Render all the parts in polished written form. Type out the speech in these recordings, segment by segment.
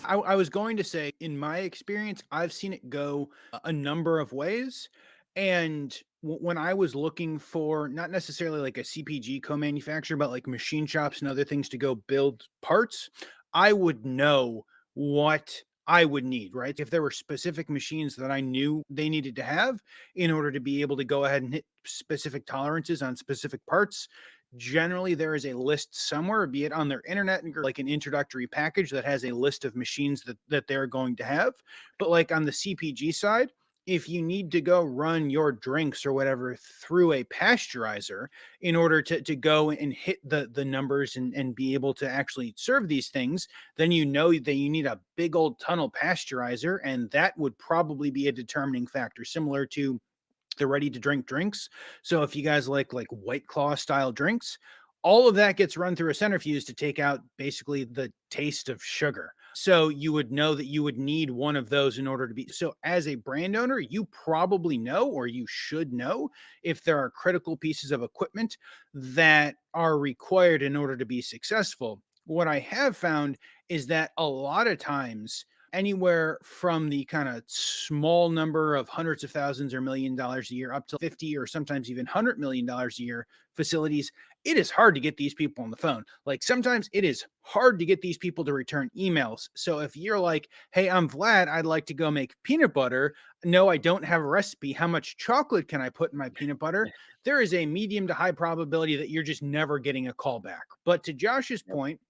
I was going to say, in my experience, I've seen it go a number of ways. And when I was looking for not necessarily like a CPG co-manufacturer, but like machine shops and other things to go build parts, I would know what I would need, right? If there were specific machines that I knew they needed to have in order to be able to go ahead and hit specific tolerances on specific parts, generally there is a list somewhere, be it on their internet or like an introductory package that has a list of machines that they're going to have. But like on the CPG side, if you need to go run your drinks or whatever through a pasteurizer in order to go and hit the numbers and be able to actually serve these things, then you know that you need a big old tunnel pasteurizer, and that would probably be a determining factor, similar to the ready to drink drinks. So if you guys like White Claw style drinks, all of that gets run through a centrifuge to take out basically the taste of sugar. So you would know that you would need one of those in order to be. So as a brand owner, you probably know, or you should know, if there are critical pieces of equipment that are required in order to be successful. What I have found is that a lot of times, anywhere from the kind of small number of hundreds of thousands or $1 million a year up to 50 or sometimes even $100 million a year facilities, it is hard to get these people on the phone. Like sometimes it is hard to get these people to return emails. So if you're like, hey, I'm Vlad, I'd like to go make peanut butter. No, I don't have a recipe. How much chocolate can I put in my peanut butter? There is a medium to high probability that you're just never getting a call back. But to Josh's Yep. point,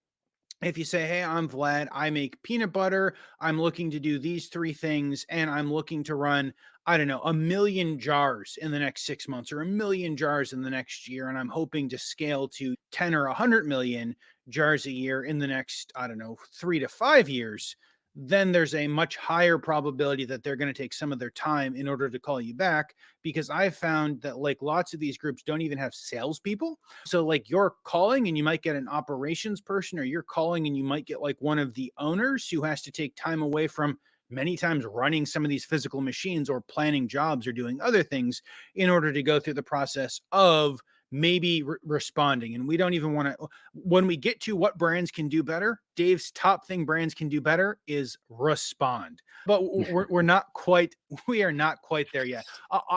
if you say, hey, I'm Vlad, I make peanut butter, I'm looking to do these three things, and I'm looking to run, I don't know, 1 million jars in the next 6 months or 1 million jars in the next year, and I'm hoping to scale to 10 or 100 million jars a year in the next, I don't know, 3 to 5 years, then there's a much higher probability that they're going to take some of their time in order to call you back. Because I've found that like lots of these groups don't even have salespeople, so like you're calling and you might get an operations person, or you're calling and you might get like one of the owners who has to take time away from many times running some of these physical machines or planning jobs or doing other things in order to go through the process of maybe responding. And we don't even want to, when we get to what brands can do better, Dave's top thing brands can do better is respond. But we're not quite, we are not quite there yet.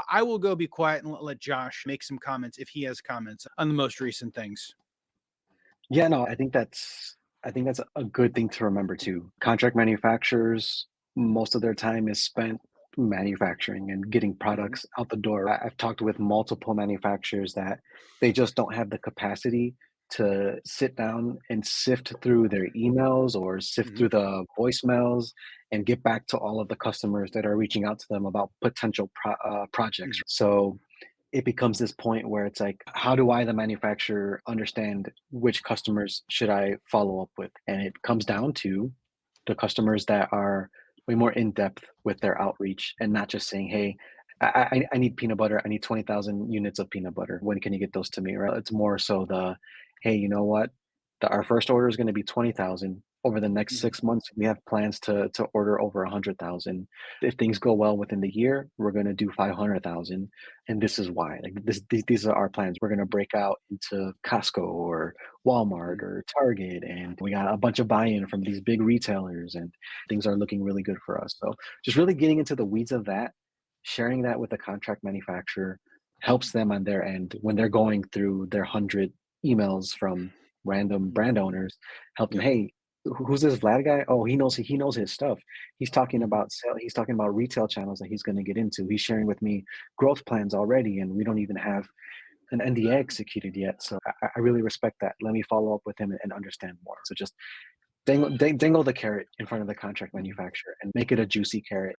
I will go be quiet and let Josh make some comments if he has comments on the most recent things. Yeah, no, I think that's a good thing to remember too. Contract manufacturers, most of their time is spent manufacturing and getting Mhm. products out the door. I've talked with multiple manufacturers that they just don't have the capacity to sit down and sift through their emails or sift Mhm. through the voicemails and get back to all of the customers that are reaching out to them about potential projects. Mhm. So it becomes this point where it's like, how do I, the manufacturer, understand which customers should I follow up with? And it comes down to the customers that are way more in depth with their outreach and not just saying, hey, I need peanut butter. I need 20,000 units of peanut butter. When can you get those to me? Right. It's more so the, hey, you know what? Our first order is going to be 20,000. Over the next Mhm. 6 months, we have plans to order over 100,000. If things go well within the year, we're going to do 500,000, and this is why. Like these are our plans. We're gonna break out into Costco or Walmart Mhm. or Target, and we got a bunch of buy-in from these big retailers, and things are looking really good for us. So just really getting into the weeds of that, sharing that with the contract manufacturer helps them on their end when they're going through their 100 emails from random Mhm. brand owners. Help them. Yep. Hey, who's this Vlad guy? Oh, he knows his stuff. He's talking Mhm. about sale. He's talking about retail channels that he's going to get into. He's sharing with me growth plans already, and we don't even have an NDA executed yet. So I really respect that. Let me follow up with him and understand more. So just dangle the carrot in front of the contract Mhm. manufacturer and make it a juicy carrot.